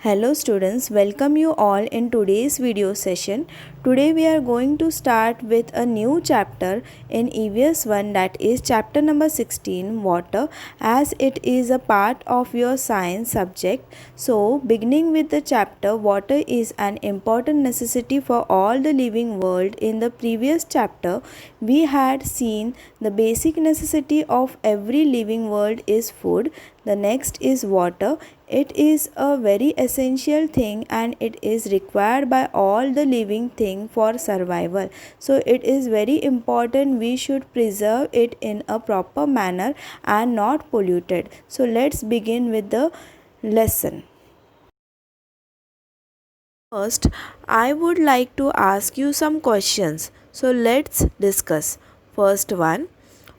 Hello students, welcome you all in today's video session. Today we are going to start with a new chapter in EVS 1, that is chapter number 16, water, as it is a part of your science subject. So beginning with the chapter, water is an important necessity for all the living world. In the previous chapter we had seen the basic necessity of every living world is food. The next is water. It is a very essential thing and it is required by all the living thing for survival. So it is very important we should preserve it in a proper manner and not polluted. So let's begin with the lesson. First, I would like to ask you some questions. So let's discuss. First one,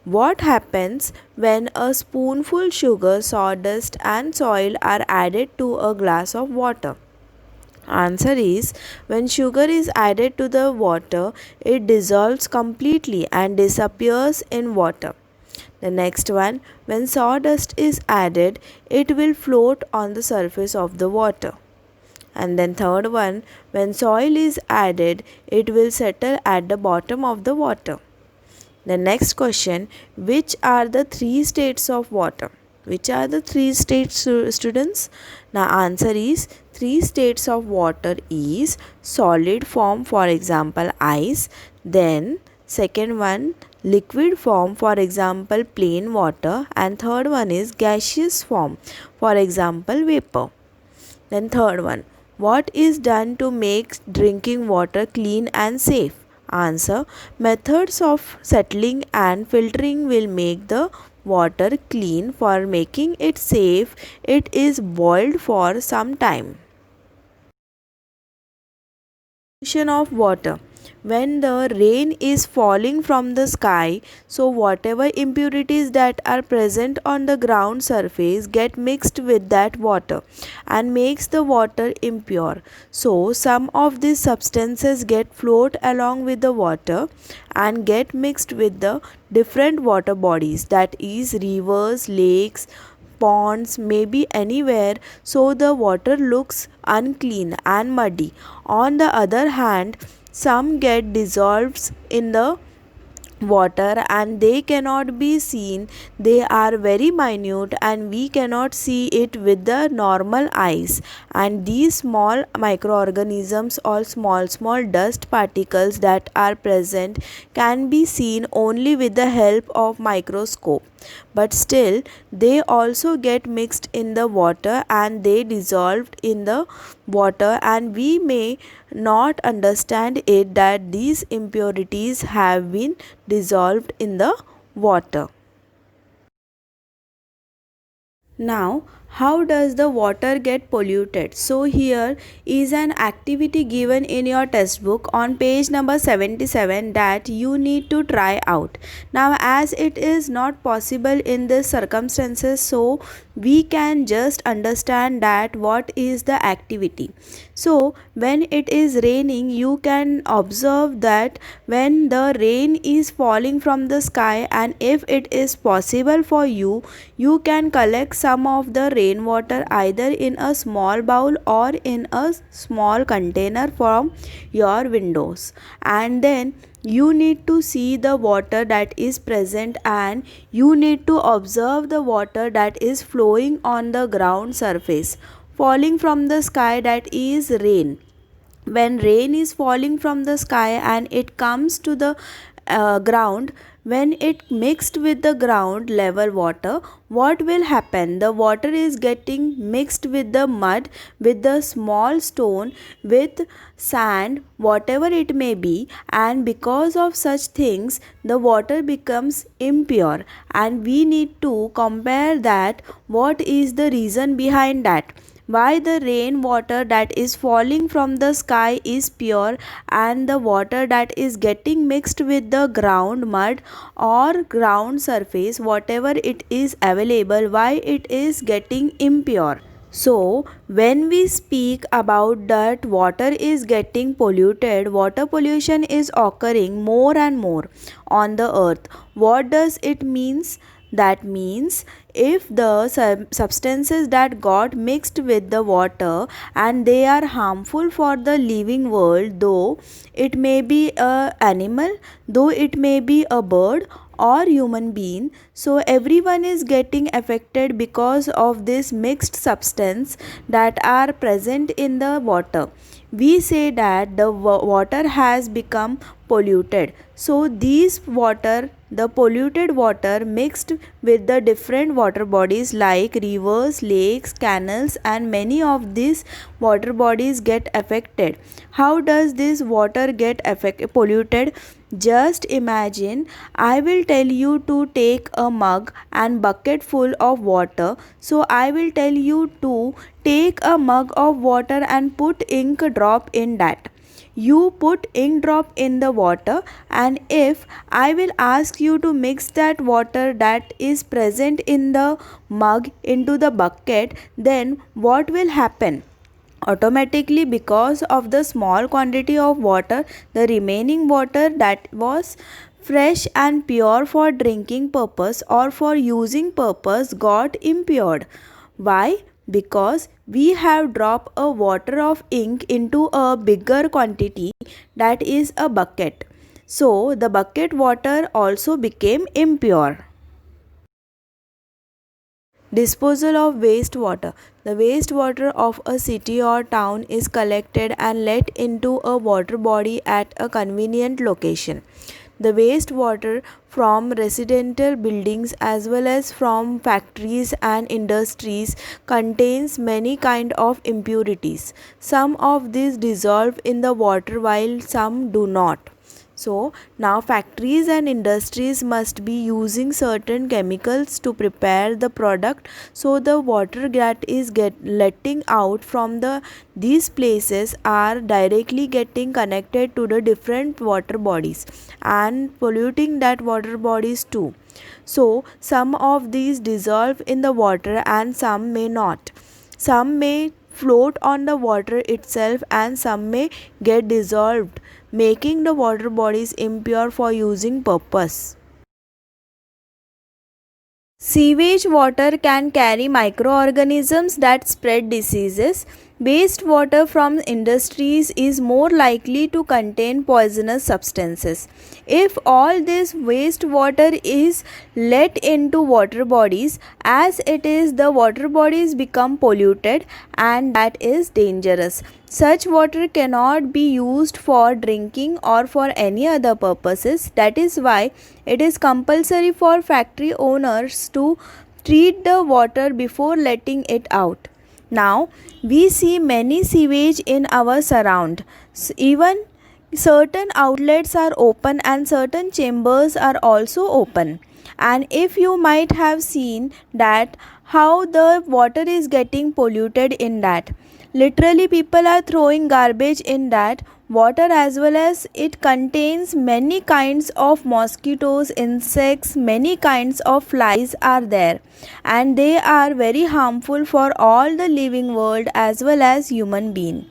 what happens when a spoonful sugar, sawdust and soil are added to a glass of water? Answer is, when sugar is added to the water, it dissolves completely and disappears in water. The next one, when sawdust is added, it will float on the surface of the water. And then third one, when soil is added, it will settle at the bottom of the water. The next question, which are the three states of water? Which are the three states, students? Now answer is, three states of water is solid form, for example ice. Then second one, liquid form, for example plain water. And third one is gaseous form, for example vapor. Then third one, what is done to make drinking water clean and safe? Answer, methods of settling and filtering will make the water clean. For making it safe, it is boiled for some time. Pollution of water. When the rain is falling from the sky, so whatever impurities that are present on the ground surface get mixed with that water and makes the water impure. So some of these substances get float along with the water and get mixed with the different water bodies, that is rivers, lakes, ponds, maybe anywhere, so the water looks unclean and muddy. On the other hand, some get dissolved in the water and they cannot be seen. They are very minute and we cannot see it with the normal eyes. And these small microorganisms or small dust particles that are present can be seen only with the help of microscope. But still they also get mixed in the water and they dissolved in the water, and we may not understand it that these impurities have been dissolved in the water. Now, how does the water get polluted? So here is an activity given in your textbook on page number 77 that you need to try out. Now as it is not possible in this circumstances, so we can just understand that what is the activity. So when it is raining, you can observe that when the rain is falling from the sky, and if it is possible for you, you can collect some of the rainwater either in a small bowl or in a small container from your windows, and then you need to see the water that is present and you need to observe the water that is flowing on the ground surface, falling from the sky, that is rain. When rain is falling from the sky and it comes to the ground, when it mixed with the ground level water, what will happen? The water is getting mixed with the mud, with the small stone, with sand, whatever it may be, and because of such things the water becomes impure, and we need to compare that what is the reason behind that, why the rainwater that is falling from the sky is pure and the water that is getting mixed with the ground mud or ground surface, whatever it is available, why it is getting impure. So when we speak about that water is getting polluted, water pollution is occurring more and more on the earth. What does it means? That means if the substances that got mixed with the water and they are harmful for the living world, though it may be a animal, though it may be a bird or human being, so everyone is getting affected because of this mixed substance that are present in the water. We say that the water has become polluted. So these water, the polluted water mixed with the different water bodies like rivers, lakes, canals, and many of these water bodies get affected. How does this water get polluted? Just imagine, I will tell you to take a mug and bucket full of water. So I will tell you to take a mug of water and put ink drop in that. You put ink drop in the water, and if I will ask you to mix that water that is present in the mug into the bucket, then what will happen? Automatically, because of the small quantity of water, the remaining water that was fresh and pure for drinking purpose or for using purpose got impaired. Why? Because we have dropped a water of ink into a bigger quantity, that is a bucket. So the bucket water also became impure. Disposal of wastewater. The wastewater of a city or town is collected and let into a water body at a convenient location. The wastewater from residential buildings as well as from factories and industries contains many kind of impurities. Some of these dissolve in the water while some do not. So now factories and industries must be using certain chemicals to prepare the product, so the water that is letting out from these places are directly getting connected to the different water bodies and polluting that water bodies too. So some of these dissolve in the water and some may not. Some may float on the water itself and some may get dissolved, making the water bodies impure for using purpose. Sewage water can carry microorganisms that spread diseases. Wastewater from industries is more likely to contain poisonous substances. If all this wastewater is let into water bodies, as it is, the water bodies become polluted, and that is dangerous. Such water cannot be used for drinking or for any other purposes. That is why it is compulsory for factory owners to treat the water before letting it out. Now, we see many sewage in our surround. Even certain outlets are open and certain chambers are also open. And if you might have seen that how the water is getting polluted in that. Literally, people are throwing garbage in that water as well as it contains many kinds of mosquitoes, insects, many kinds of flies are there, and they are very harmful for all the living world as well as human being.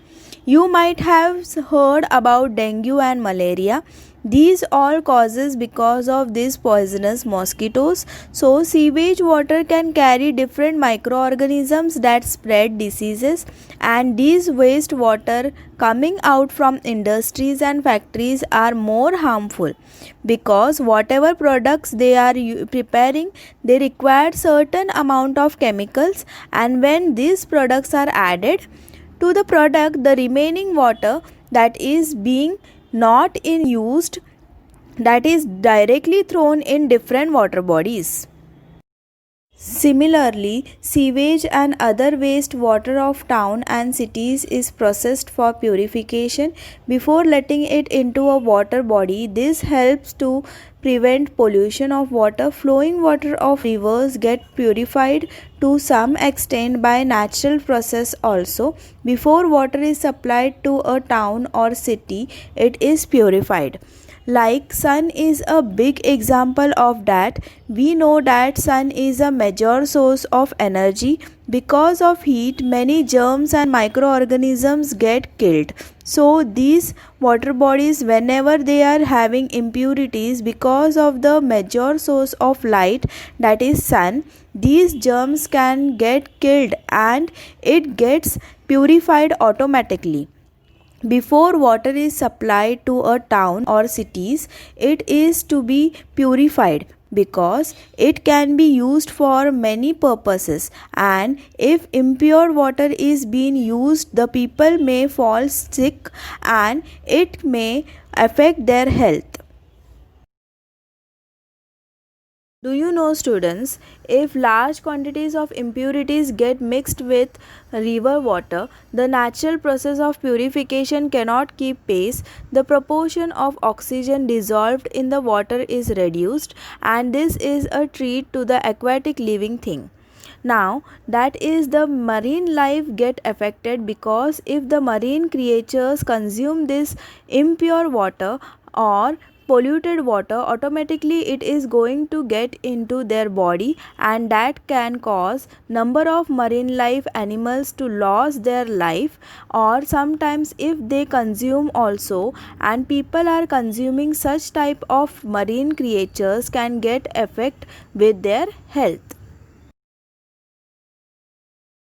You might have heard about dengue and malaria. These all causes because of these poisonous mosquitoes. So sewage water can carry different microorganisms that spread diseases, and these waste water coming out from industries and factories are more harmful because whatever products they are preparing, they require certain amount of chemicals, and when these products are added to the product, the remaining water that is being not in used, that is directly thrown in different water bodies. Similarly, sewage and other waste water of town and cities is processed for purification before letting it into a water body. This helps to prevent pollution of water. Flowing water of rivers get purified to some extent by natural process also. Before water is supplied to a town or city, it is purified. Like sun is a big example of that. We know that sun is a major source of energy. Because of heat, many germs and microorganisms get killed. So these water bodies, whenever they are having impurities because of the major source of light, that is sun, these germs can get killed and it gets purified automatically. Before water is supplied to a town or cities, it is to be purified because it can be used for many purposes, and if impure water is being used, the people may fall sick and it may affect their health. Do you know, students, if large quantities of impurities get mixed with river water, the natural process of purification cannot keep pace. The proportion of oxygen dissolved in the water is reduced, and this is a treat to the aquatic living thing. Now, that is the marine life get affected because if the marine creatures consume this impure water or polluted water, automatically it is going to get into their body, and that can cause number of marine life animals to lose their life, or sometimes if they consume also and people are consuming such type of marine creatures can get effect with their health.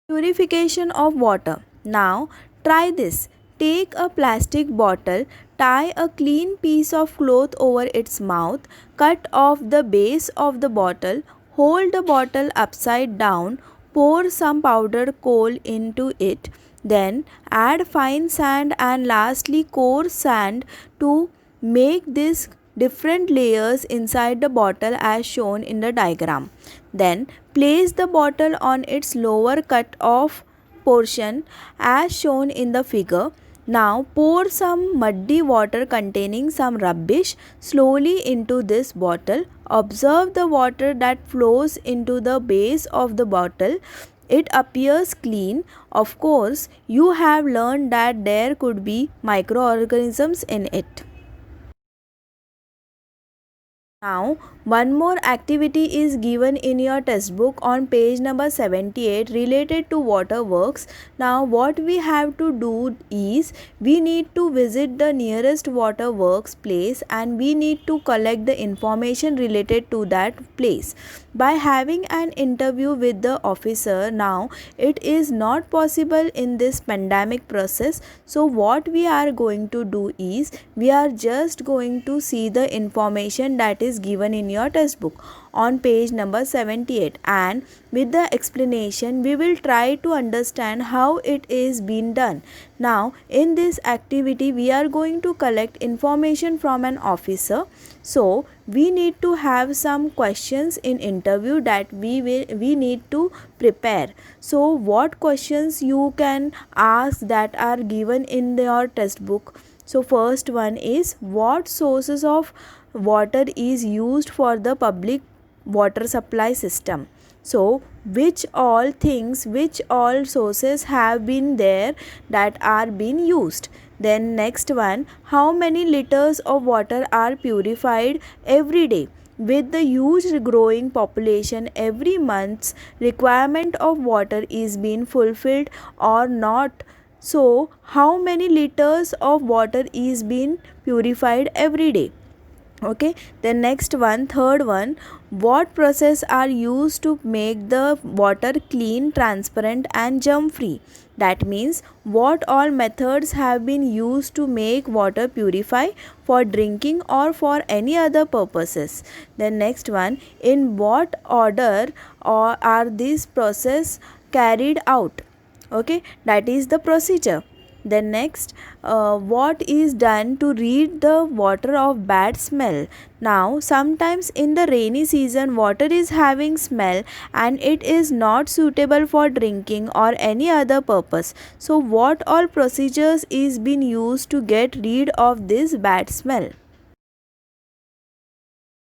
Purification of water. Now try this. Take a plastic bottle, tie a clean piece of cloth over its mouth, cut off the base of the bottle, hold the bottle upside down, pour some powdered coal into it, then add fine sand and lastly coarse sand to make this different layers inside the bottle as shown in the diagram. Then place the bottle on its lower cut off portion as shown in the figure. Now pour some muddy water containing some rubbish slowly into this bottle. Observe the water that flows into the base of the bottle. It appears clean. Of course, you have learned that there could be microorganisms in it. Now, one more activity is given in your textbook on page number 78 related to waterworks. Now, what we have to do is we need to visit the nearest waterworks place and we need to collect the information related to that place. By having an interview with the officer, now it is not possible in this pandemic process. So, what we are going to do is we are just going to see the information that is given in your textbook on page number 78, and with the explanation we will try to understand how it is being done. Now in this activity we are going to collect information from an officer, so we need to have some questions in interview that we need to prepare. So what questions you can ask that are given in your textbook? So first one is, what sources of water is used for the public water supply system? So which all things, which all sources have been there that are being used? Then next one, how many liters of water are purified every day? With the huge growing population, every month's requirement of water is being fulfilled or not? So how many liters of water is being purified every day? Okay, then next one, third one, what process are used to make the water clean, transparent and germ free? That means what all methods have been used to make water purify for drinking or for any other purposes? Then next one, in what order or are these process carried out? Okay, that is the procedure. Then next, what is done to rid the water of bad smell? Now sometimes in the rainy season water is having smell and it is not suitable for drinking or any other purpose. So what all procedures is being used to get rid of this bad smell?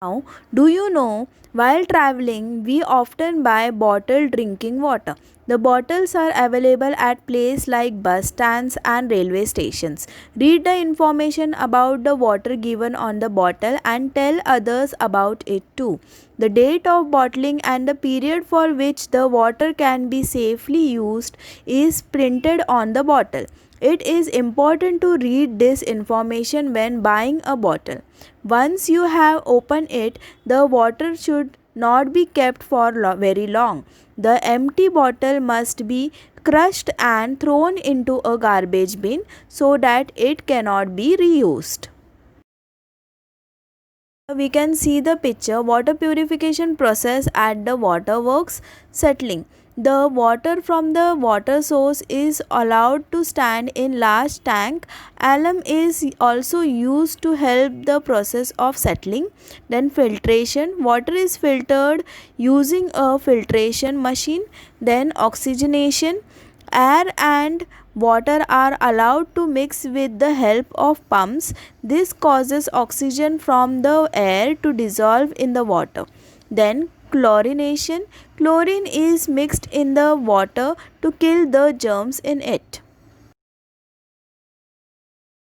Now, do you know, while traveling, we often buy bottled drinking water. The bottles are available at places like bus stands and railway stations. Read the information about the water given on the bottle and tell others about it too. The date of bottling and the period for which the water can be safely used is printed on the bottle. It is important to read this information when buying a bottle. Once you have opened it, the water should not be kept for very long. The empty bottle must be crushed and thrown into a garbage bin so that it cannot be reused. We can see the picture water purification process at the waterworks settling. The water from the water source is allowed to stand in large tank. Alum is also used to help the process of settling. Then filtration. Water is filtered using a filtration machine. Then oxygenation. Air and water are allowed to mix with the help of pumps. This causes oxygen from the air to dissolve in the water. Then chlorination. Chlorine is mixed in the water to kill the germs in it.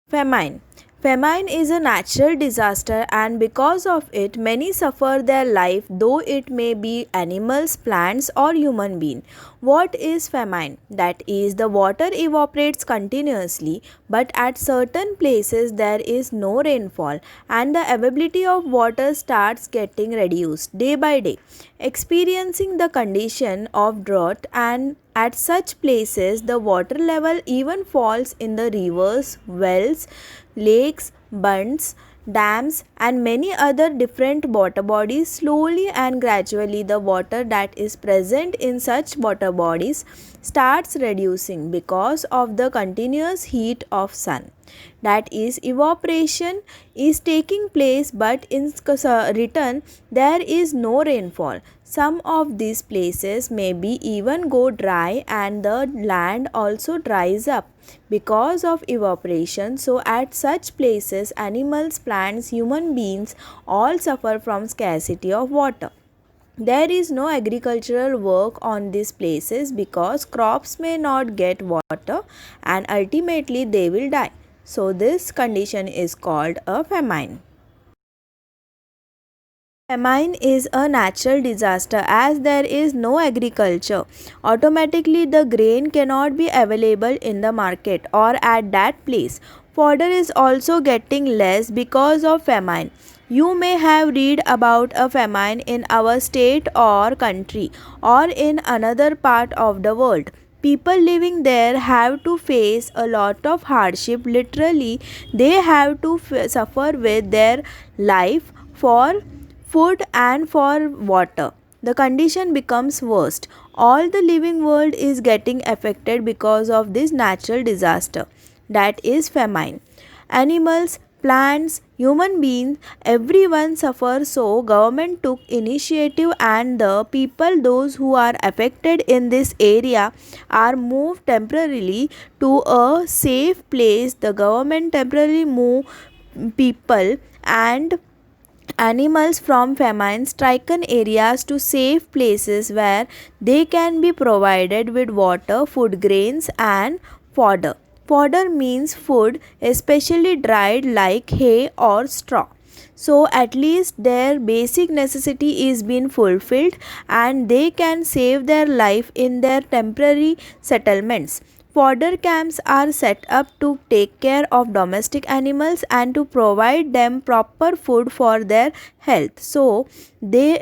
Famine. Famine is a natural disaster and because of it many suffer their life, though it may be animals, plants or human being. What is famine? That is, the water evaporates continuously but at certain places there is no rainfall and the availability of water starts getting reduced day by day. Experiencing the condition of drought, and at such places the water level even falls in the rivers, wells, lakes, bunds, dams and many other different water bodies. Slowly and gradually the water that is present in such water bodies starts reducing because of the continuous heat of sun. That is, evaporation is taking place but in return there is no rainfall. Some of these places may be even go dry and the land also dries up because of evaporation. So at such places animals, plants, human beings all suffer from scarcity of water. There is no agricultural work on these places because crops may not get water and ultimately they will die. So this condition is called a famine. Famine is a natural disaster as there is no agriculture. Automatically the grain cannot be available in the market or at that place. Fodder is also getting less because of famine. You may have read about a famine in our state or country or in another part of the world. People living there have to face a lot of hardship. Literally, they have to suffer with their life for food and for water. The condition becomes worst. All the living world is getting affected because of this natural disaster, that is famine. Animals, plants, human beings, everyone suffers. So government took initiative and the people those who are affected in this area are moved temporarily to a safe place. The government temporarily move people and animals from famine stricken areas to safe places where they can be provided with water, food grains and fodder. Fodder means food, especially dried like hay or straw. So at least their basic necessity is being fulfilled and they can save their life in their temporary settlements. Fodder camps are set up to take care of domestic animals and to provide them proper food for their health, so they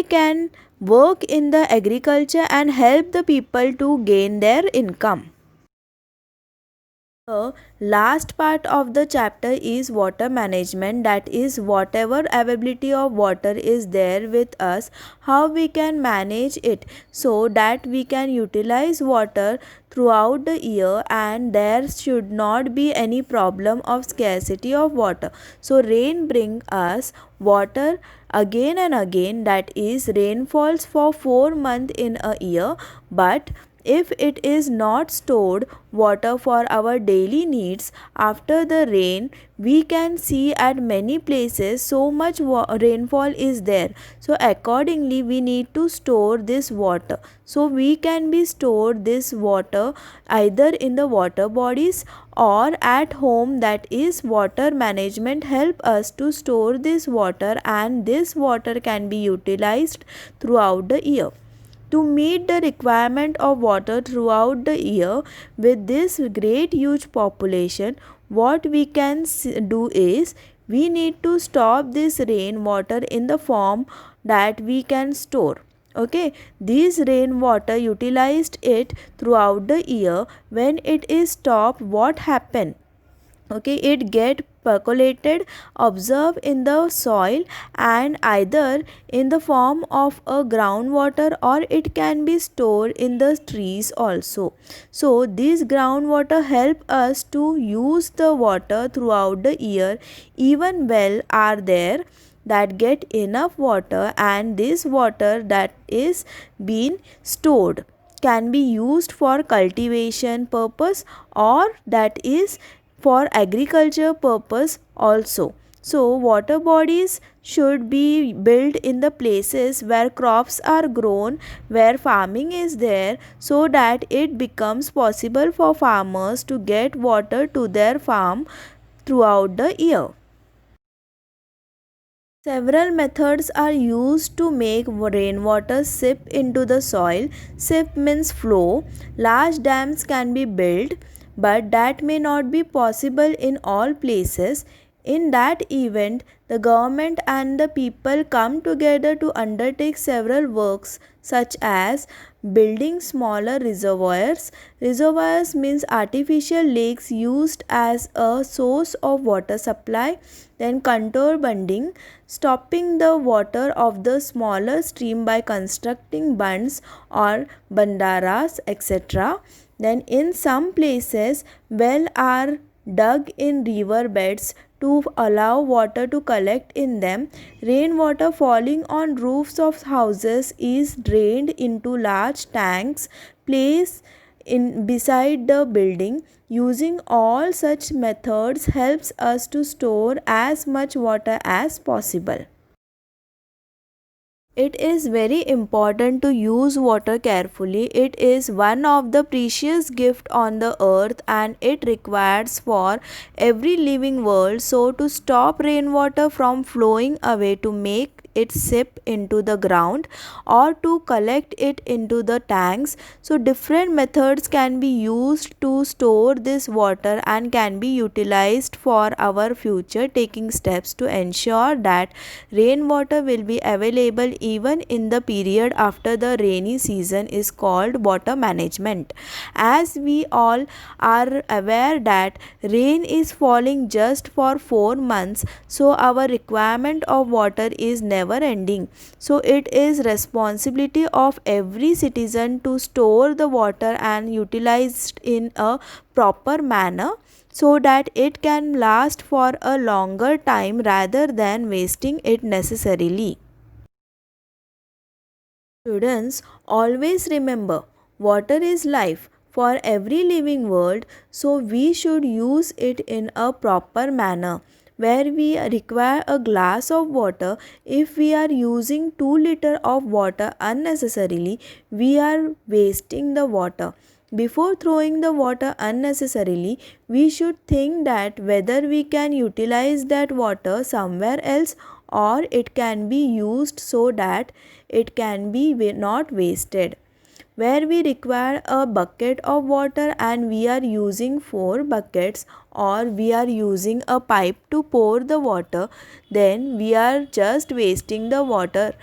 can work in the agriculture and help the people to gain their income. The last part of the chapter is water management, that is, whatever availability of water is there with us, how we can manage it so that we can utilize water throughout the year and there should not be any problem of scarcity of water. So rain bring us water again and again, that is, rain falls for 4 months in a year, but If it is not stored water for our daily needs after the rain, we can see at many places so much rainfall is there. So accordingly we need to store this water. So we can be stored this water either in the water bodies or at home, that is water management help us to store this water, and this water can be utilized throughout the year. To meet the requirement of water throughout the year with this great huge population, what we can do is we need to stop this rainwater in the form that we can store. Okay, this rainwater utilized it throughout the year. When it is stopped, what happen? Okay, it get percolated, observed in the soil, and either in the form of a groundwater or it can be stored in the trees also. So this groundwater help us to use the water throughout the year. Even well are there that get enough water, and this water that is being stored can be used for cultivation purpose, or that is for agriculture purpose also. So water bodies should be built in the places where crops are grown, where farming is there, so that it becomes possible for farmers to get water to their farm throughout the year. Several methods are used to make rainwater seep into the soil. Seep means flow. Large dams can be built, but that may not be possible in all places. In that event, the government and the people come together to undertake several works, such as building smaller reservoirs. Reservoirs means artificial lakes used as a source of water supply. Then contour bunding, stopping the water of the smaller stream by constructing bunds or bandaras, etc. Then in some places, wells are dug in river beds to allow water to collect in them. Rainwater falling on roofs of houses is drained into large tanks placed in beside the building. Using all such methods helps us to store as much water as possible. It is very important to use water carefully. It is one of the precious gifts on the earth, and it requires for every living world. So to stop rainwater from flowing away, to make it seep into the ground or to collect it into the tanks, so different methods can be used to store this water and can be utilized for our future, taking steps to ensure that rainwater will be available even in the period after the rainy season is called water management. As we all are aware that rain is falling just for 4 months, so our requirement of water is never ending. So it is responsibility of every citizen to store the water and utilize it in a proper manner, so that it can last for a longer time rather than wasting it necessarily. Students, always remember, water is life for every living world, so we should use it in a proper manner. Where we require a glass of water, if we are using 2 liters of water unnecessarily, we are wasting the water. Before throwing the water unnecessarily, we should think that whether we can utilize that water somewhere else, or it can be used so that it can be not wasted. Where we require a bucket of water and we are using 4 buckets, or we are using a pipe to pour the water, then we are just wasting the water.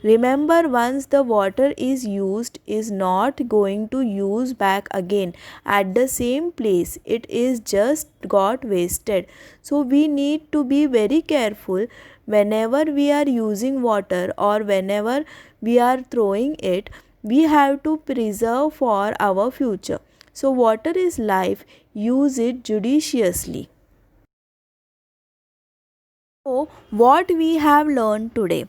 Remember, once the water is used, is not going to use back again at the same place. It is just got wasted. So we need to be very careful whenever we are using water or whenever we are throwing it. We have to preserve for our future. So water is life. Use it judiciously. So what we have learned today?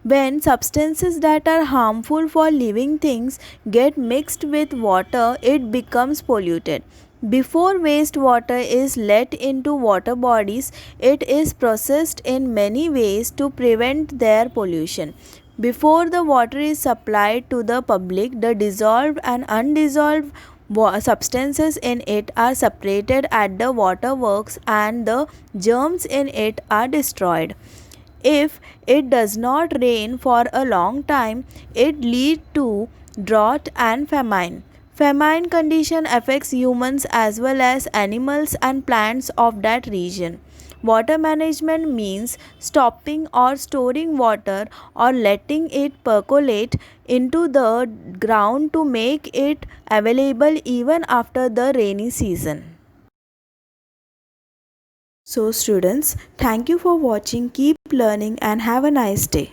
When substances that are harmful for living things get mixed with water, it becomes polluted. Before wastewater is let into water bodies, it is processed in many ways to prevent their pollution. Before the water is supplied to the public, the dissolved and undissolved substances in it are separated at the water works and the germs in it are destroyed. If it does not rain for a long time, it leads to drought and famine. Famine condition affects humans as well as animals and plants of that region. Water management means stopping or storing water or letting it percolate into the ground to make it available even after the rainy season. So students, thank you for watching. Keep learning and have a nice day.